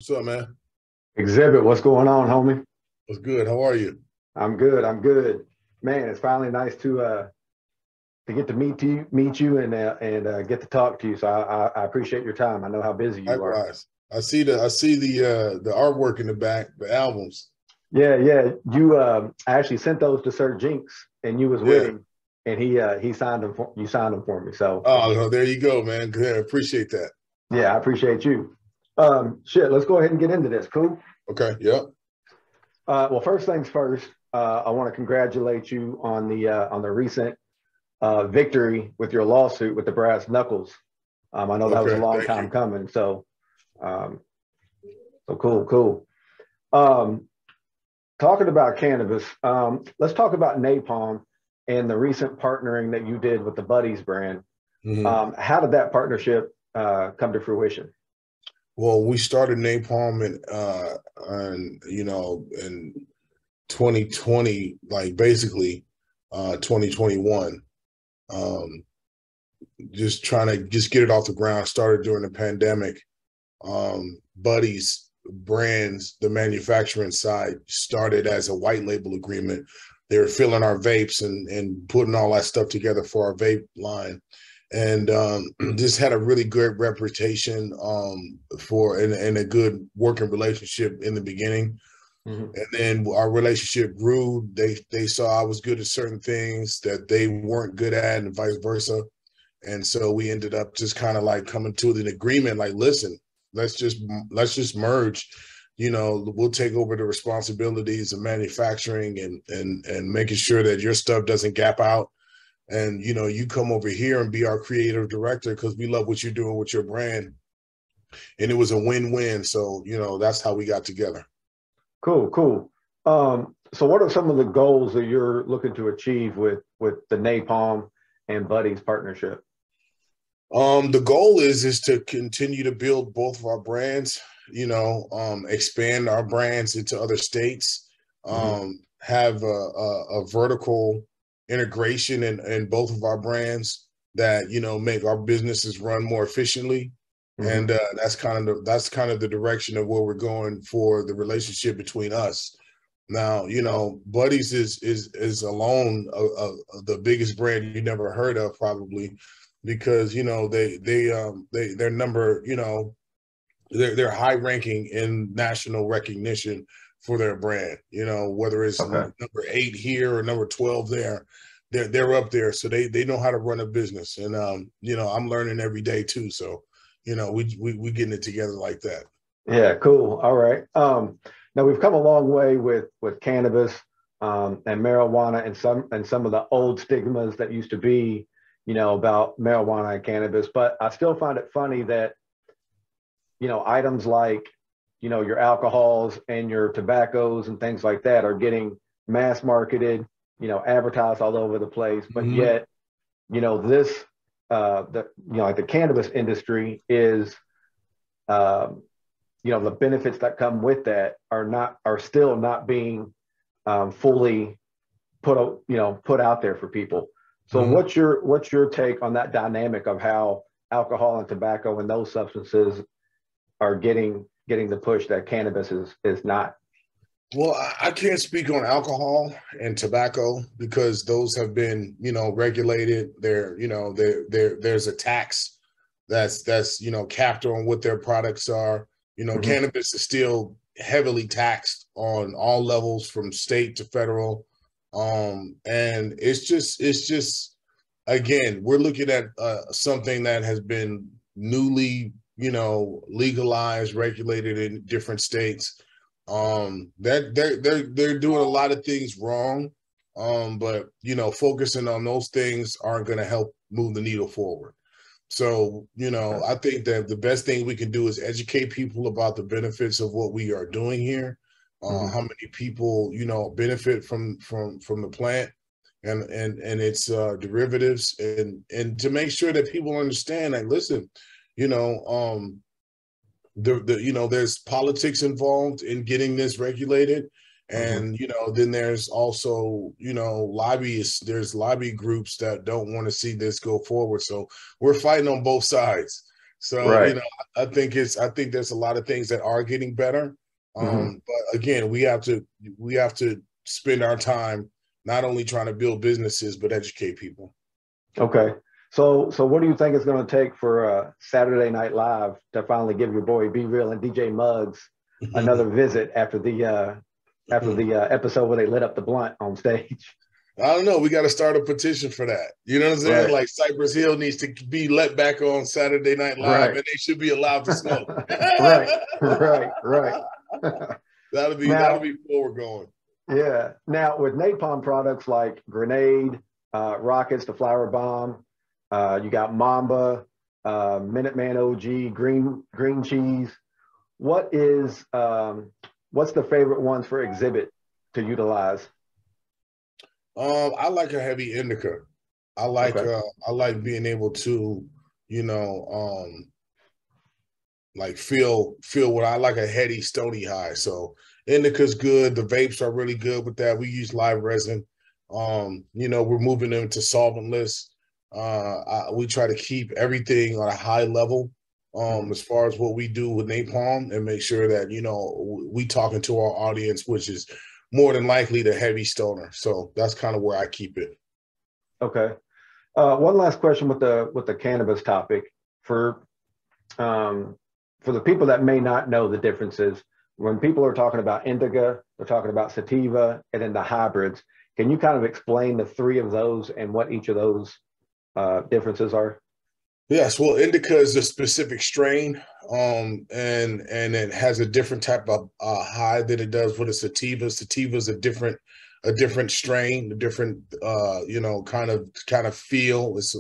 What's up, man? Xzibit, what's going on, homie? What's good? How are you? I'm good. I'm good. Man, it's finally nice to get to meet you, and get to talk to you. So I appreciate your time. I know how busy you are. Likewise. I see the artwork in the back, the albums. Yeah, yeah. I actually sent those to Sir Jinx, and you was with Yeah. him, and he signed them for you signed them for me. So Oh, there you go, man. Good. Appreciate that. yeah, I appreciate you. Shit, let's go ahead and get into this. Cool. Okay. Yep. Well, first things first. I want to congratulate you on the recent victory with your lawsuit with the brass knuckles. I know that was a Okay. long Thank time you. coming. Um, so cool, cool. Um, Talking about cannabis, let's talk about napalm and the recent partnering that you did with the Buddies brand. Hmm. How did that partnership come to fruition? Well, we started Napalm in 2020, like basically 2021. Um, just trying to just get it off the ground. Started during the pandemic. Buddies brands, the manufacturing side started as a white label agreement. They were filling our vapes and putting all that stuff together for our vape line. And just had a really good reputation and a good working relationship in the beginning. Mm-hmm. And then our relationship grew. They saw I was good at certain things that they weren't good at, and vice versa. And so we ended up just kind of like coming to an agreement, like, listen, let's just let's just merge. We'll take over the responsibilities of manufacturing and making sure that your stuff doesn't gap out. And you come over here and be our creative director because we love what you're doing with your brand. And it was a win-win. So, that's how we got together. Cool, cool. So, what are some of the goals that you're looking to achieve with the napalm and Buddies partnership? The goal is to continue to build both of our brands, expand our brands into other states, Mm-hmm. have a vertical integration in both of our brands that, make our businesses run more efficiently. Mm-hmm. And that's kind of the direction of where we're going for the relationship between us. Now, Buddies is alone the biggest brand you never heard of probably because they're number they're high ranking in national recognition for their brand. Whether it's Okay. number 8 here or number 12 there, they're up there. So they know how to run a business, and I'm learning every day too. So we getting it together like that. Yeah, cool. All right. Now we've come a long way with cannabis and marijuana and some of the old stigmas that used to be, about marijuana and cannabis. But I still find it funny that items like your alcohols and your tobaccos and things like that are getting mass marketed, advertised all over the place. But Mm-hmm. yet, this like the cannabis industry is. Um, the benefits that come with that are still not being fully put out there for people. So Mm-hmm. what's your take on that dynamic of how alcohol and tobacco and those substances are getting the push that cannabis is not? Well, I can't speak on alcohol and tobacco because those have been, regulated. There's a tax that's capped on what their products are. Mm-hmm. Cannabis is still heavily taxed on all levels from state to federal. And it's just again, we're looking at something that has been newly, legalized, regulated in different states. That they're doing a lot of things wrong, but focusing on those things aren't going to help move the needle forward. So Okay. I think that the best thing we can do is educate people about the benefits of what we are doing here, Mm-hmm. how many people benefit from the plant and its derivatives, and to make sure that people understand that, listen, you know um there's politics involved in getting this regulated, Mm-hmm. and then there's also lobbyists, there's lobby groups that don't want to see this go forward, so we're fighting on both sides. So, Right. I think there's a lot of things that are getting better. Mm-hmm. But again, we have to spend our time not only trying to build businesses, but educate people. Okay. So what do you think it's going to take for Saturday Night Live to finally give your boy B Real and DJ Muggs another visit after the episode where they lit up the blunt on stage? I don't know. We got to start a petition for that. You know what I'm saying? Right. Like Cypress Hill needs to be let back on Saturday Night Live, Right. and they should be allowed to smoke. Right. Right. that'll be forward going. Yeah. Now with napalm products like Grenade, Rockets, the Flower Bomb, you got Mamba, Minuteman OG, Green Cheese. What's the favorite ones for Xzibit to utilize? I like a heavy indica. I like being able to, like feel what I like, a heady, stony high. So indica's good. The vapes are really good with that. We use live resin. We're moving them to solventless. We try to keep everything on a high level as far as what we do with napalm, and make sure that, we talking to our audience, which is more than likely the heavy stoner. So that's kind of where I keep it. Okay. One last question with the cannabis topic for the people that may not know the differences. When people are talking about indica, they're talking about sativa, and then the hybrids. Can you kind of explain the three of those and what each of those differences are? Yes, well, indica is a specific strain, and it has a different type of high than it does with a sativa. Sativa is a different strain, a different kind of feel. It's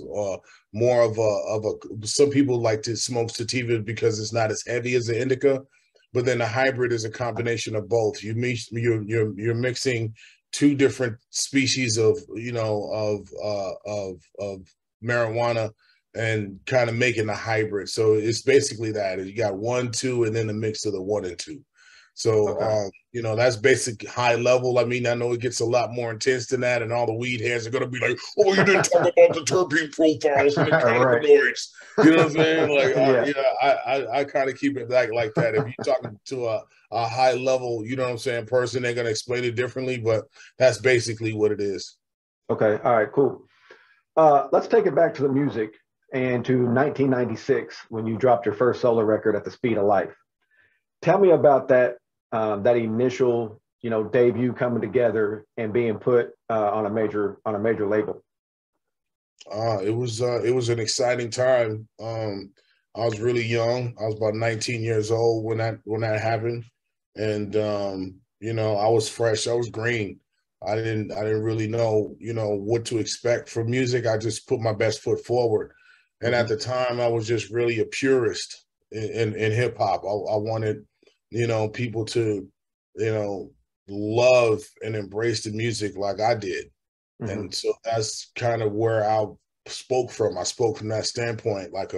more of a. Some people like to smoke sativa because it's not as heavy as the indica, but then the hybrid is a combination of both. You're mixing two different species of marijuana and kind of making a hybrid. So it's basically that. You got 1, 2, and then a mix of the 1 and 2. So, Okay. That's basic high level. I mean, I know it gets a lot more intense than that, and all the weed heads are going to be like, oh, you didn't talk about the terpene profiles and the cannabinoids. You know what I'm saying? Like, Yeah. I kind of keep it like that. If you're talking to a high level, you know what I'm saying, person, they're going to explain it differently, but that's basically what it is. Okay. All right, cool. Let's take it back to the music and to 1996 when you dropped your first solo record, At the Speed of Life. Tell me about that initial debut coming together and being put on a major label. It was an exciting time. I was really young. I was about 19 years old when that happened, and I was fresh. I was green. I didn't really know what to expect from music. I just put my best foot forward, and at the time I was just really a purist in hip hop. I wanted people to love and embrace the music like I did, and so that's kind of where I spoke from. I spoke from that standpoint, like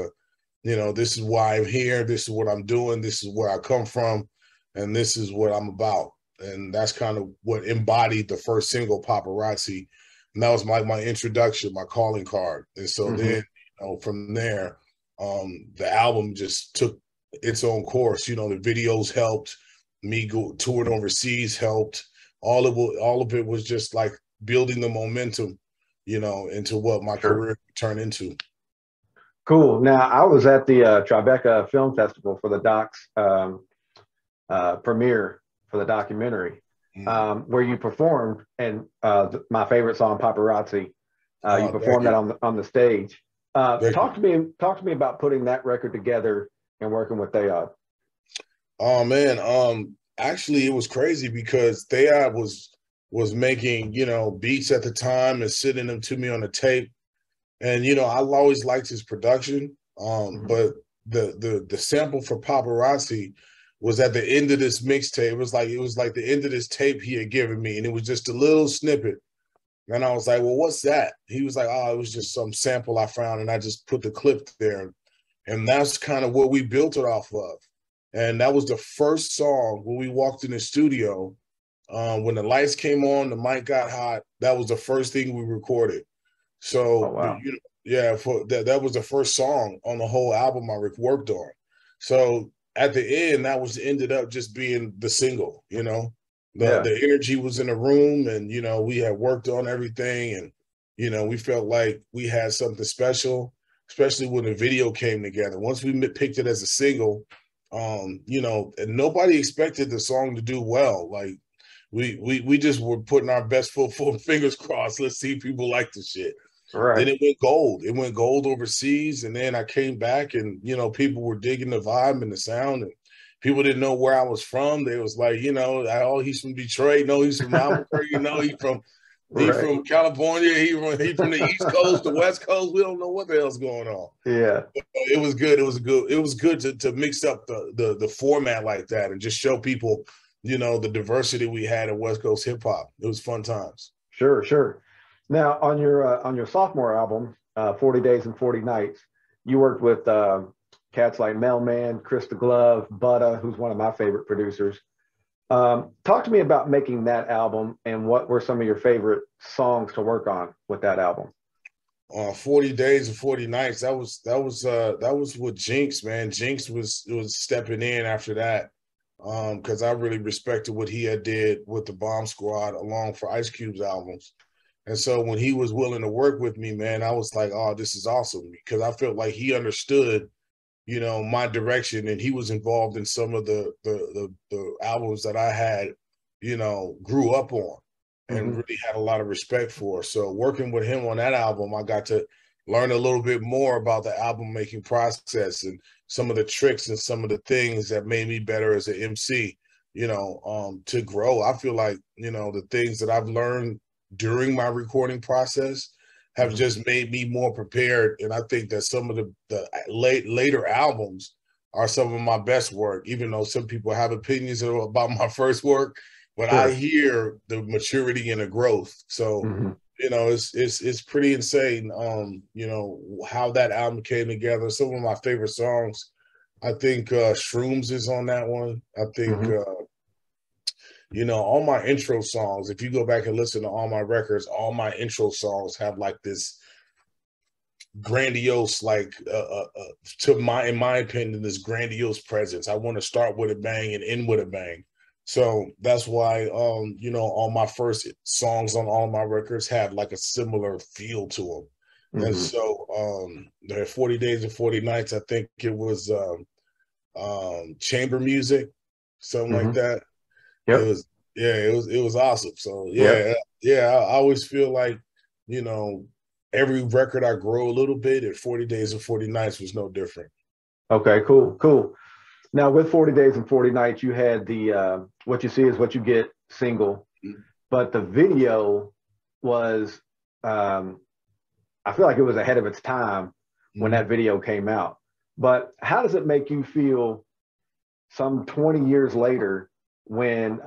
this is why I'm here. This is what I'm doing. This is where I come from, and this is what I'm about. And that's kind of what embodied the first single, Paparazzi. And that was my introduction, my calling card. And so then, from there, the album just took its own course. The videos helped, me touring overseas helped. All of it was just like building the momentum, into what my career turned into. Cool. Now, I was at the Tribeca Film Festival for the doc's premiere for the documentary, where you performed, and my favorite song, Paparazzi. You performed that on the stage. Talk to me about putting that record together and working with Thayod. Oh man, actually it was crazy because Thayod was making beats at the time and sending them to me on a tape, and I always liked his production. But the sample for Paparazzi was at the end of this mixtape. It was like the end of this tape he had given me, and it was just a little snippet. And I was like, well, what's that? He was like, oh, it was just some sample I found, and I just put the clip there. And that's kind of what we built it off of. And that was the first song when we walked in the studio. When the lights came on, the mic got hot. That was the first thing we recorded. So, Yeah, for that was the first song on the whole album I worked on. So at the end, that was ended up just being the single. You know, Yeah. the energy was in the room, and you know we had worked on everything, and you know we felt like we had something special, especially when the video came together. Once we picked it as a single, you know, and nobody expected the song to do well. Like we just were putting our best foot forward, fingers crossed. Let's see if people like the shit. Then Right. it went gold. It went gold overseas, and then I came back, and you know, people were digging the vibe and the sound, and people didn't know where I was from. They was like, you know, oh, he's from Detroit. No, he's from Albuquerque. No, he Right. from California. He from the East Coast, the West Coast. We don't know what the hell's going on. Yeah. It was good. It was good to mix up the format like that and just show people, you know, the diversity we had in West Coast hip hop. It was fun times. Sure. Sure. Now on your sophomore album, 40 Days and 40 Nights, you worked with cats like Mailman, Chris the Glove, Butta, who's one of my favorite producers. Talk to me about making that album and what were some of your favorite songs to work on with that album. 40 Days and 40 Nights. That was with Jinx, man. Jinx was stepping in after that. Because I really respected what he had did with the Bomb Squad along for Ice Cube's albums. And so when he was willing to work with me, man, I was like, oh, this is awesome, because I felt like he understood, you know, my direction, and he was involved in some of the albums that I had, you know, grew up on and Mm-hmm. really had a lot of respect for. So working with him on that album, I got to learn a little bit more about the album making process and some of the tricks and some of the things that made me better as an MC, you know, to grow. I feel like, you know, the things that I've learned during my recording process have Mm-hmm. just made me more prepared. And I think that some of the later albums are some of my best work, even though some people have opinions about my first work, but I Sure. hear the maturity and the growth. So, Mm-hmm. you know, it's pretty insane, you know, how that album came together. Some of my favorite songs, I think Shrooms is on that one. I think Mm-hmm. you know, all my intro songs, if you go back and listen to all my records, all my intro songs have like this grandiose, like in my opinion, this grandiose presence. I want to start with a bang and end with a bang. So that's why you know, all my first songs on all my records have like a similar feel to them. And Mm-hmm. so the 40 Days and 40 Nights, I think it was chamber music, something like Mm-hmm. that. It Yep. was, yeah, it was awesome. So Yep. yeah, I always feel like, you know, every record I grow a little bit, and 40 Days and 40 Nights was no different. Okay, cool, cool. Now with 40 Days and 40 Nights, you had the What You See Is What You Get single, but the video was I feel like it was ahead of its time when Mm-hmm. that video came out. But how does it make you feel some 20 years later when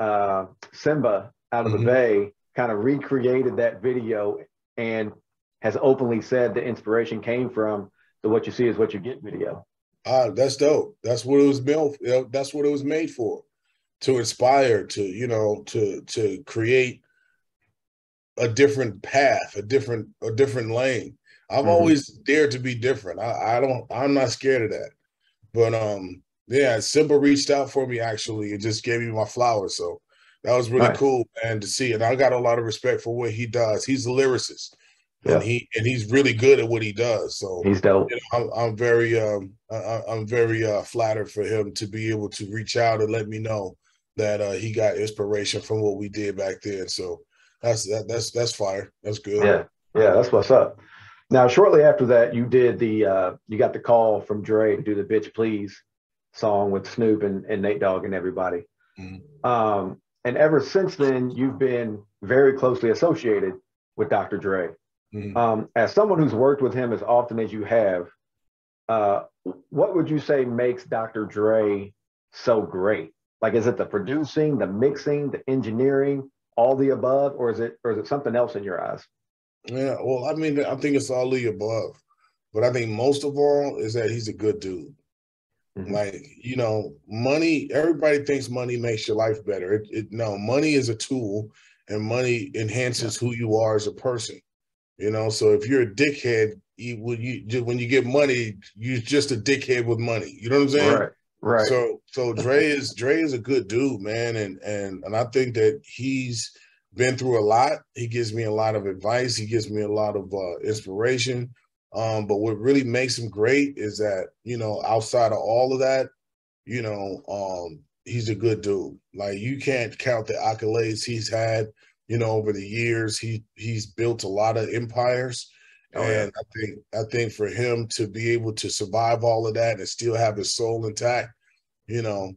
Simba out of the Mm-hmm. Bay kind of recreated that video and has openly said the inspiration came from the What You See Is What You Get video? That's dope. That's what it was built. You know, that's what it was made for, to inspire, to, you know, to create a different path, a different lane. I've Mm-hmm. always dared to be different. I'm not scared of that. But yeah, Simba reached out for me actually and just gave me my flowers. So that was really Nice. cool, man, to see. And I got a lot of respect for what he does. He's a lyricist, and Yeah, he's really good at what he does. So, he's dope. you know, I'm very flattered for him to be able to reach out and let me know that he got inspiration from what we did back then. So that's fire. That's good. Yeah, yeah, that's what's up. Now, shortly after that, you did the you got the call from Dre to do the "Bitch Please" song with Snoop and Nate Dogg and everybody. Mhm. And ever since then, you've been very closely associated with Dr. Dre. Mhm. As someone who's worked with him as often as you have, uh, what would you say makes Dr. Dre so great? Like, is it the producing, the mixing, the engineering, all the above, or is it something else in your eyes? Yeah, well, I mean, I think it's all the above, but I think most of all is that he's a good dude. Mm-hmm. Like, you know, money, everybody thinks money makes your life better. No, money is a tool, and money Yeah. enhances who you are as a person. You know, so if you're a dickhead, when you get money, you're just a dickhead with money. You know what I'm saying? Right. So Dre is a good dude, man, and I think that he's been through a lot. He gives me a lot of advice. He gives me a lot of inspiration. But what really makes him great is that, you know, outside of all of that, you know, he's a good dude. Like, you can't count the accolades he's had, you know, over the years. He's built a lot of empires. Oh, yeah. And I think for him to be able to survive all of that and still have his soul intact, you know,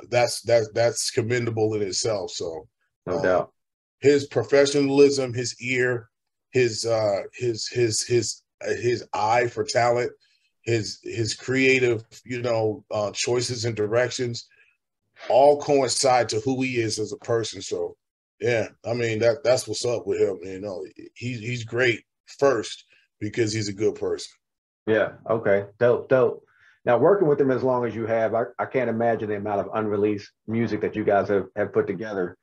that's commendable in itself. So No doubt. his professionalism, his ear, his eye for talent, his creative, you know, choices and directions all coincide to who he is as a person. So yeah, I mean, that's what's up with him. You know, he's great first because he's a good person. Yeah. Okay. Dope. Now, working with him as long as you have, I can't imagine the amount of unreleased music that you guys have put together.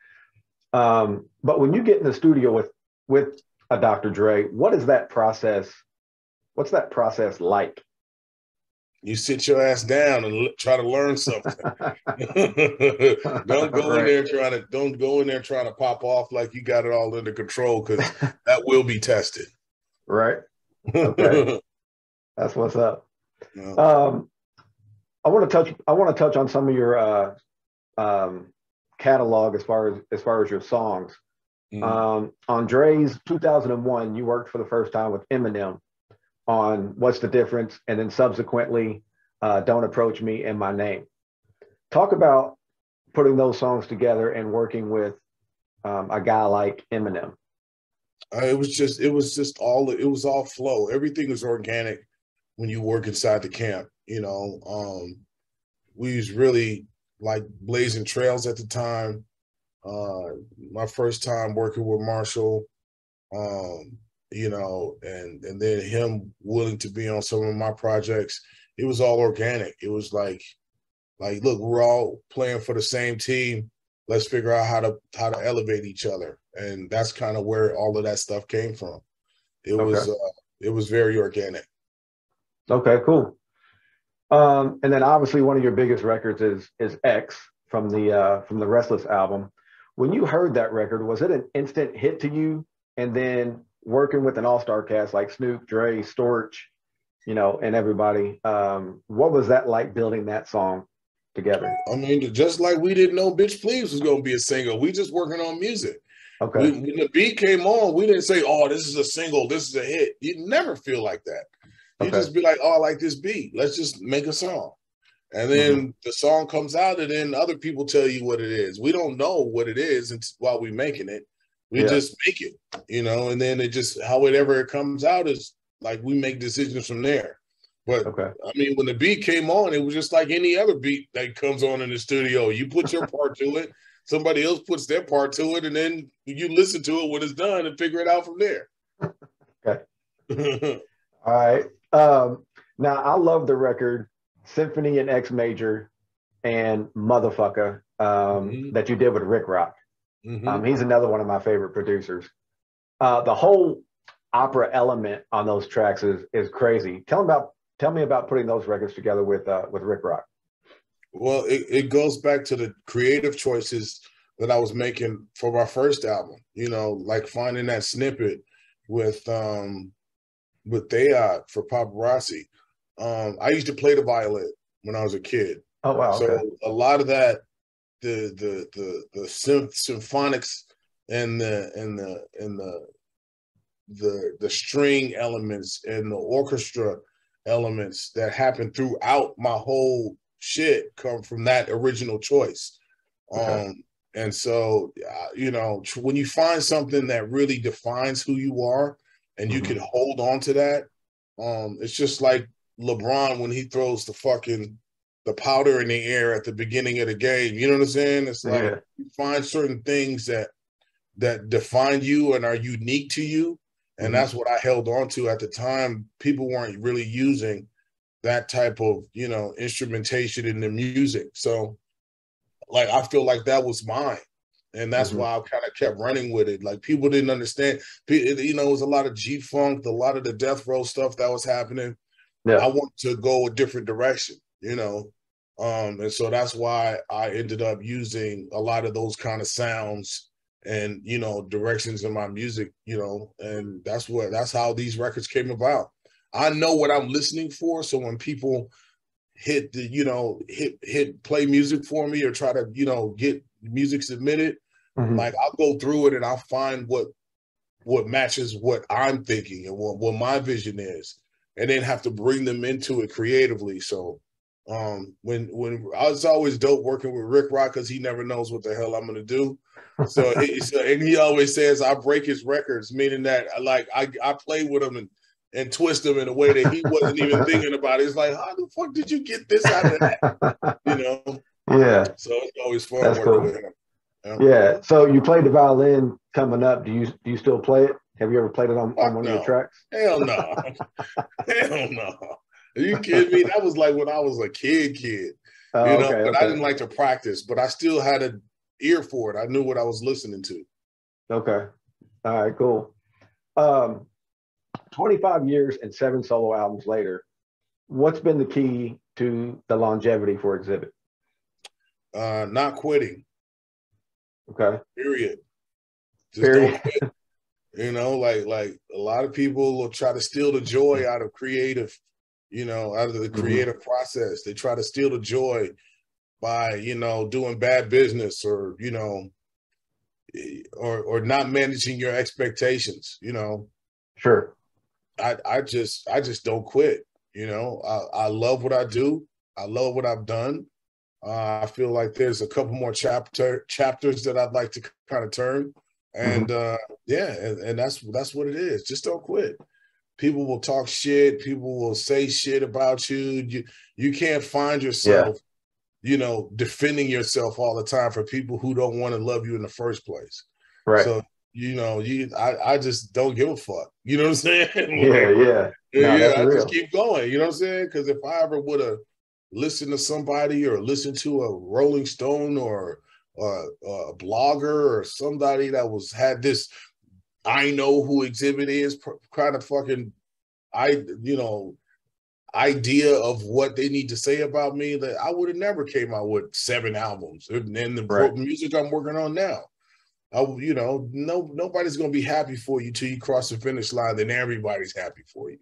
But when you get in the studio with a Dr. Dre, what is that process? What's that process like? You sit your ass down and try to learn something. Don't go in there trying to pop off like you got it all under control, because that will be tested. Right. Okay. That's what's up. Yeah. I want to touch on some of your catalog as far as your songs. On Dre's 2001, you worked for the first time with Eminem on What's the Difference, and then subsequently Don't Approach Me in My Name. Talk about putting those songs together and working with a guy like Eminem. It was all flow. Everything was organic when you work inside the camp. You know, we was really like blazing trails at the time. My first time working with Marshall, you know, and then him willing to be on some of my projects. It was all organic. It was like, look, we're all playing for the same team. Let's figure out how to elevate each other. And that's kind of where all of that stuff came from. It was very organic. Okay, cool. And then obviously one of your biggest records is X from the Restless album. When you heard that record, was it an instant hit to you? And then working with an all-star cast like Snoop, Dre, Storch, you know, and everybody, what was that like building that song together? I mean, just like we didn't know Bitch Please was going to be a single. We just working on music. Okay. When the beat came on, we didn't say, oh, this is a single, this is a hit. You never feel like that. You just be like, oh, I like this beat. Let's just make a song. And then the song comes out, and then other people tell you what it is. We don't know what it is while we're making it. We just make it, you know, and then it just, however it comes out is like we make decisions from there. But I mean, when the beat came on, it was just like any other beat that comes on in the studio. You put your part to it, somebody else puts their part to it, and then you listen to it when it's done and figure it out from there. Okay. All right. Now, I love the record Symphony in X Major and Motherfucker that you did with Rick Rock. He's another one of my favorite producers. The whole opera element on those tracks is crazy. Tell me about putting those records together with Rick Rock. Well, it goes back to the creative choices that I was making for my first album. You know, like finding that snippet with Thayot for Paparazzi. I used to play the violin when I was a kid. Oh wow! So a lot of that, the symphonics and the string elements and the orchestra elements that happen throughout my whole shit come from that original choice. And so, you know, when you find something that really defines who you are and you can hold on to that, it's just like LeBron when he throws the powder in the air at the beginning of the game. You know what I'm saying? It's like you find certain things that define you and are unique to you. And that's what I held on to at the time. People weren't really using that type of, you know, instrumentation in the music. So like, I feel like that was mine. And that's why I kind of kept running with it. Like, people didn't understand. You know, it was a lot of G-Funk, a lot of the death row stuff that was happening. Yeah. I wanted to go a different direction, you know. And so that's why I ended up using a lot of those kind of sounds and, you know, directions in my music, you know, and that's how these records came about. I know what I'm listening for. So when people hit play music for me or try to, you know, get music submitted, like, I'll go through it and I'll find what matches what I'm thinking and what my vision is, and then have to bring them into it creatively. So when I was always dope working with Rick Rock, because he never knows what the hell I'm gonna do. So and he always says I break his records, meaning that like I play with him and twist him in a way that he wasn't even thinking about. It's like, how the fuck did you get this out of that? You know? Yeah. So it's always fun That's working cool. with him. Yeah. So you played the violin coming up. Do you still play it? Have you ever played it on one of your tracks? Hell no. Hell no. Are you kidding me? That was like when I was a kid, you know, okay, but I didn't like to practice, but I still had an ear for it. I knew what I was listening to. Okay. All right, cool. 25 years and 7 solo albums later, what's been the key to the longevity for Xzibit? Not quitting. Okay. Period. Just don't quit. You know, like a lot of people will try to steal the joy out of creative, you know, out of the creative process. They try to steal the joy by, you know, doing bad business or, you know, or not managing your expectations, you know. Sure. I just don't quit. You know, I love what I do. I love what I've done. I feel like there's a couple more chapters that I'd like to kind of turn. And and that's what it is. Just don't quit. People will talk shit. People will say shit about you. You can't find yourself, you know, defending yourself all the time for people who don't want to love you in the first place. Right. So, you know, I just don't give a fuck. You know what I'm saying? I just keep going. You know what I'm saying? Because if I ever would have listened to somebody or listened to a Rolling Stone or a blogger or somebody that had this, I know who Xzibit is kind of fucking, idea of what they need to say about me, that I would have never came out with 7 albums and the music I'm working on now. You know, nobody's gonna be happy for you till you cross the finish line. Then everybody's happy for you.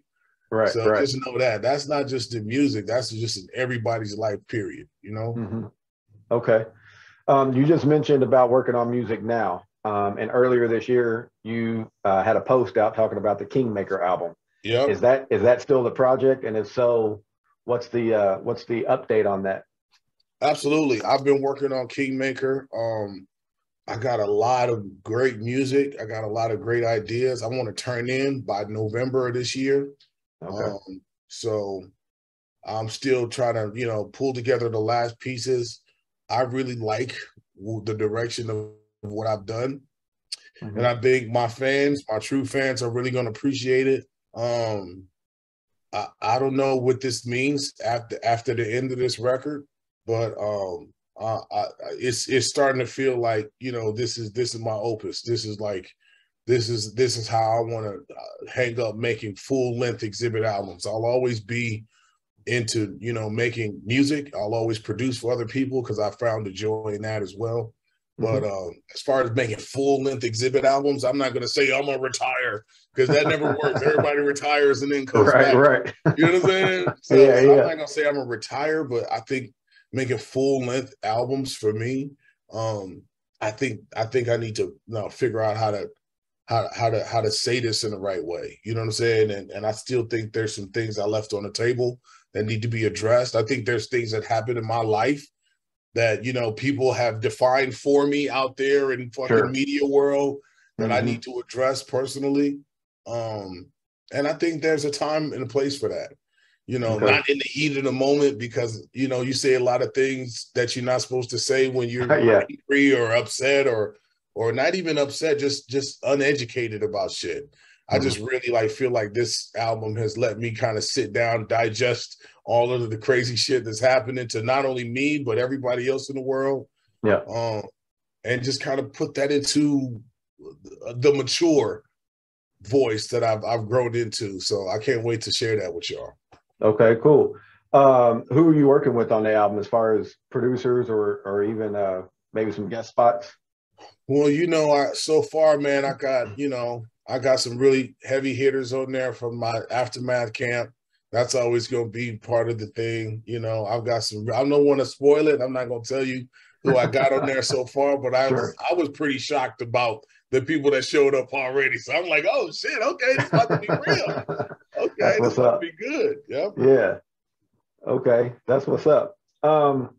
Right. So just know that's not just the music. That's just in everybody's life. Period. You know. Okay. You just mentioned about working on music now, and earlier this year you had a post out talking about the Kingmaker album. Yeah. Is that still the project? And if so, what's the update on that? Absolutely. I've been working on Kingmaker. I got a lot of great music. I got a lot of great ideas I want to turn in by November of this year. Okay. So I'm still trying to, you know, pull together the last pieces. I really like the direction of what I've done. And I think my true fans are really going to appreciate it. I don't know what this means after the end of this record, but it's starting to feel like, you know, this is my opus. This is how I want to hang up making full-length Xzibit albums. I'll always be into, you know, making music. I'll always produce for other people because I found the joy in that as well. But as far as making full-length Xzibit albums, I'm not going to say I'm going to retire, because that never works. Everybody retires and then comes back. Right. You know what I'm saying? So I'm not going to say I'm going to retire, but I think making full-length albums for me, I think I need to figure out how to say this in the right way. You know what I'm saying? And I still think there's some things I left on the table that need to be addressed. I think there's things that happen in my life that, you know, people have defined for me out there in fucking media world that I need to address personally. And I think there's a time and a place for that. You know, not in the heat of the moment, because, you know, you say a lot of things that you're not supposed to say when you're angry or upset or not even upset, just uneducated about shit. I just really feel like this album has let me kind of sit down, digest all of the crazy shit that's happening to not only me, but everybody else in the world. and just kind of put that into the mature voice that I've grown into. So I can't wait to share that with y'all. Okay, cool. Who are you working with on the album as far as producers or even maybe some guest spots? Well, so far, man, I got some really heavy hitters on there from my Aftermath camp. That's always going to be part of the thing. I've got some, I don't want to spoil it. I'm not going to tell you who I got on there so far, but I was pretty shocked about the people that showed up already. So I'm like, oh shit, okay, this about to be real. Okay, this about to be good. Yep. Yeah. Okay, that's what's up. To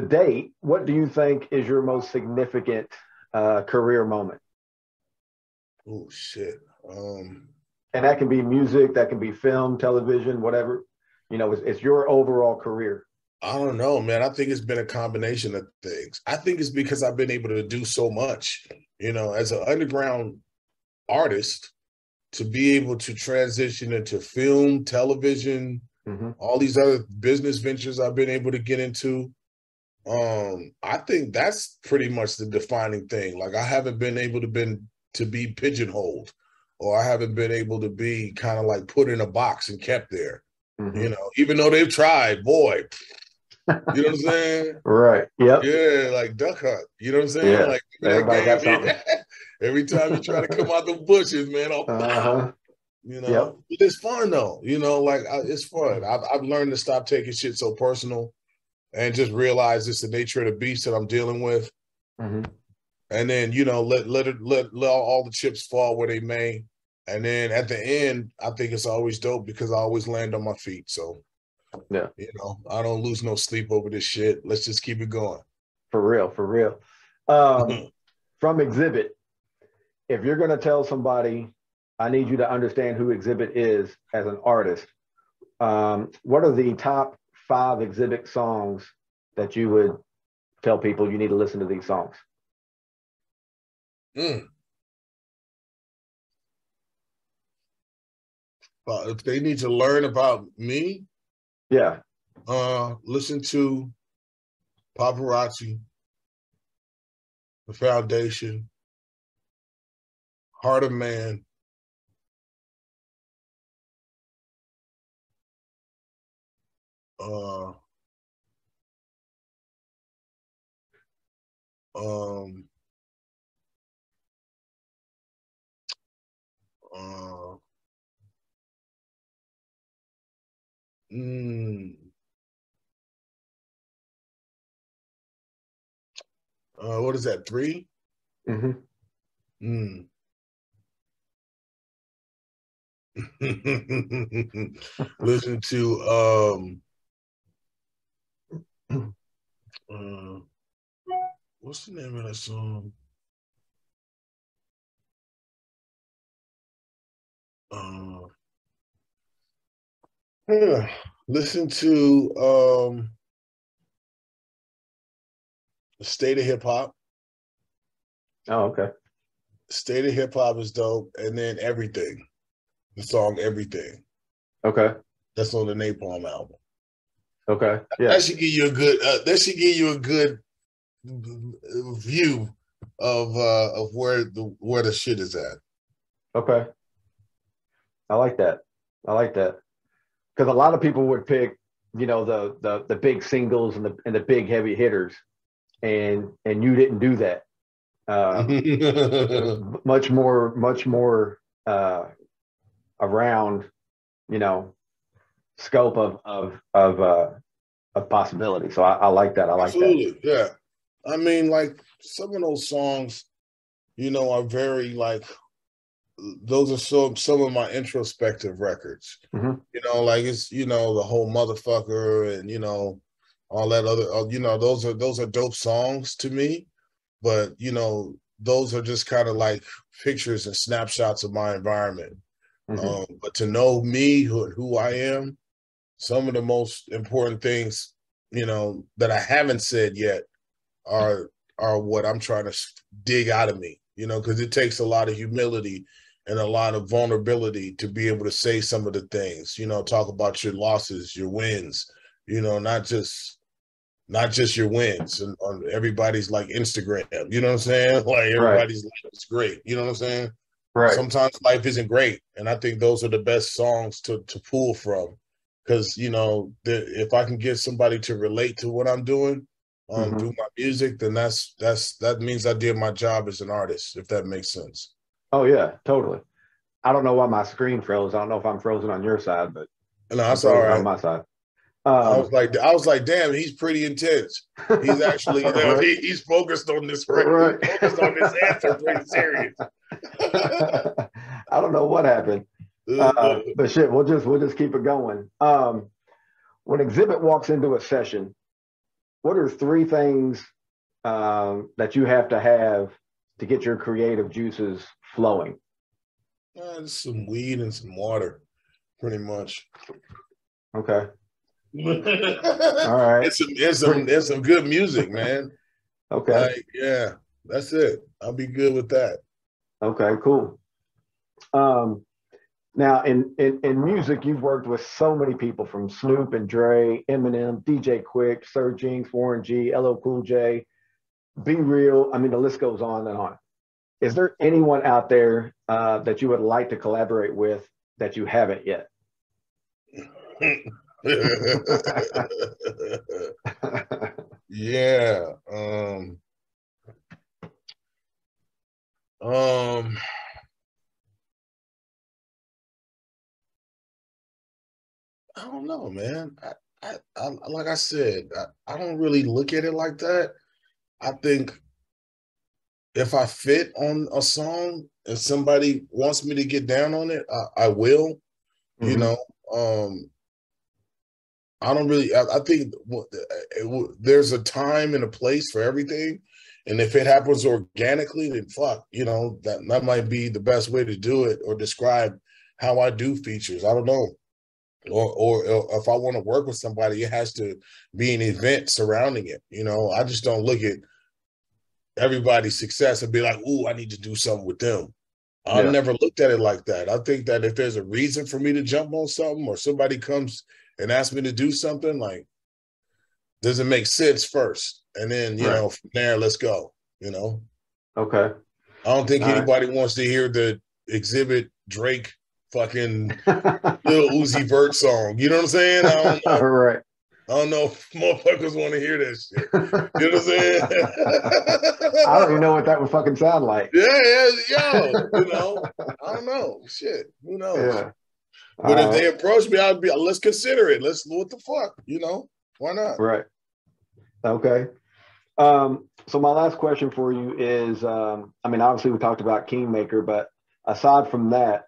date, what do you think is your most significant career moment? Oh shit. And that can be music, that can be film, television, whatever. It's your overall career. I don't know, man. I think it's been a combination of things. I think it's because I've been able to do so much, as an underground artist, to be able to transition into film, television, all these other business ventures I've been able to get into. I think that's pretty much the defining thing. Like I haven't been able to be pigeonholed, or I haven't been able to be kind of like put in a box and kept there. Even though they've tried, boy. You know what I'm saying? Right. Yep. Yeah, like Duck Hunt. You know what I'm saying? Yeah. Like everybody got something. Every time you try to come out the bushes, man, Yep. It's fun though. It's fun. I've learned to stop taking shit so personal, and just realize it's the nature of the beast that I'm dealing with. And then let all the chips fall where they may. And then at the end, I think it's always dope because I always land on my feet. So. Yeah. I don't lose no sleep over this shit. Let's just keep it going. For real. From Xzibit, if you're going to tell somebody, I need you to understand who Xzibit is as an artist, what are the top 5 Xzibit songs that you would tell people you need to listen to these songs? Well, if they need to learn about me, yeah, listen to Paparazzi, The Foundation, Heart of Man, what is that, 3? Listen to what's the name of that song? Listen to State of Hip Hop. Oh, okay. State of Hip Hop is dope, and then Everything, the song Everything. Okay. That's on the Napalm album. Okay. Yeah. That should give you a good. That should give you a good view of where the shit is at. Okay. I like that. Because a lot of people would pick, the big singles and the big heavy hitters, and you didn't do that. much more around, scope of possibility. So I like that. I like Absolutely. that. Yeah. I mean, like some of those songs, are very like, those are some of my introspective records. Like it's, the whole motherfucker and, all that other, those are dope songs to me. But, those are just kind of like pictures and snapshots of my environment. But to know me, who I am, some of the most important things, that I haven't said yet are what I'm trying to dig out of me, because it takes a lot of humility and a lot of vulnerability to be able to say some of the things, talk about your losses, your wins, not just not just your wins and on everybody's like Instagram. You know what I'm saying? Like Right. everybody's life is great. You know what I'm saying? Right. Sometimes life isn't great, and I think those are the best songs to pull from, because you know if I can get somebody to relate to what I'm doing through my music, then that means I did my job as an artist, if that makes sense. Oh yeah, totally. I don't know why my screen froze. I don't know if I'm frozen on your side, but No, I'm that's all frozen on right. my side. I was like, damn, he's pretty intense. He's actually, right. he's focused on this, right. He's focused on this answer, pretty serious. I don't know what happened, but shit, we'll just keep it going. When Xzibit walks into a session, what are 3 things that you have to get your creative juices flowing? Just some weed and some water, pretty much. Okay. All right. It's some good music, man. Okay. Like, yeah, that's it. I'll be good with that. Okay, cool. Now in music, you've worked with so many people, from Snoop and Dre, Eminem, DJ Quick, Sir Jinx, Warren G, LL Cool J, Be Real. I mean, the list goes on and on. Is there anyone out there that you would like to collaborate with that you haven't yet? Yeah. I don't know, man. I like I said, I don't really look at it like that. I think if I fit on a song and somebody wants me to get down on it, I will. You know, I don't really. I think there's a time and a place for everything, and if it happens organically, then fuck, you know, that might be the best way to do it or describe how I do features. I don't know. Or if I want to work with somebody, it has to be an event surrounding it. You know, I just don't look at everybody's success and be like, ooh, I need to do something with them. I've never looked at it like that. I think that if there's a reason for me to jump on something, or somebody comes and asks me to do something, like, does it make sense first? And then, you know, from there, let's go, you know? Okay. I don't think anybody wants to hear the Xzibit Drake fucking Lil Uzi Vert song. You know what I'm saying? I don't know. Right. I don't know if motherfuckers want to hear that shit. You know what I'm saying? I don't even know what that would fucking sound like. Yeah, yo, you know, I don't know. Shit, who knows? Yeah. But if they approach me, I'd be, let's consider it. What the fuck? You know, why not? Right. Okay. So my last question for you is, I mean, obviously we talked about Kingmaker, but aside from that,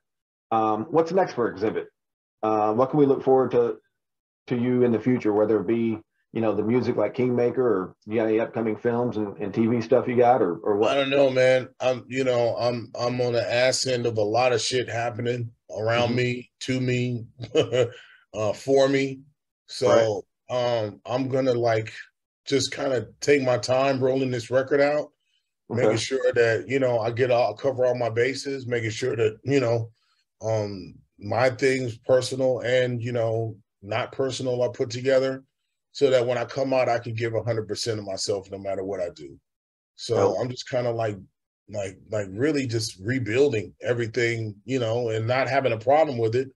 what's next for Xzibit? What can we look forward to you in the future, whether it be, you know, the music like Kingmaker, or you got any upcoming films and TV stuff you got, or what? I don't know, man. I'm on the ass end of a lot of shit happening around me, to me, for me. So I'm gonna like just kind of take my time rolling this record out, making sure that, you know, I cover all my bases, making sure that, you know, my things, personal and, you know, not personal, are put together, so that when I come out, I can give 100% of myself no matter what I do. So I'm just kind of like really just rebuilding everything, you know, and not having a problem with it.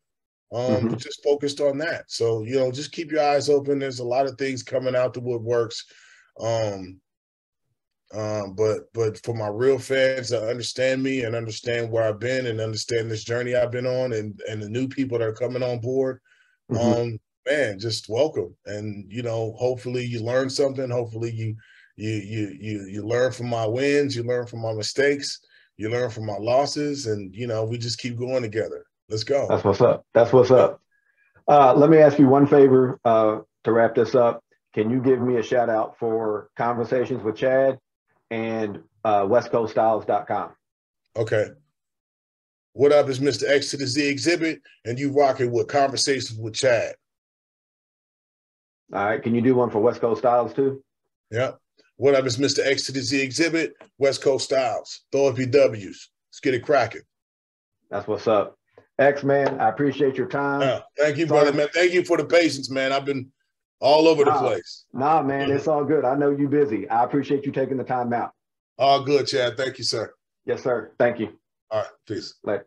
But just focused on that. So, you know, just keep your eyes open. There's a lot of things coming out the woodworks. But for my real fans that understand me and understand where I've been and understand this journey I've been on, and the new people that are coming on board, man, just welcome. And, you know, hopefully you learn something. Hopefully you learn from my wins, you learn from my mistakes, you learn from my losses, and, you know, we just keep going together. Let's go. That's what's up. That's what's up. Let me ask you one favor to wrap this up. Can you give me a shout out for Conversations with Chad and westcoaststyles.com? Okay. What up? Is Mr. X to the Z Xzibit, and you rocking with Conversations with Chad. All right. Can you do one for West Coast Styles too? Yeah. What up? Is Mr. X to the Z Xzibit, West Coast Styles. Throw up your W's. Let's get it cracking. That's what's up. X, man, I appreciate your time. Thank you, brother, man. Thank you for the patience, man. I've been all over the place. Nah, man, it's all good. I know you're busy. I appreciate you taking the time out. All good, Chad. Thank you, sir. Yes, sir. Thank you. All right. Peace. Later.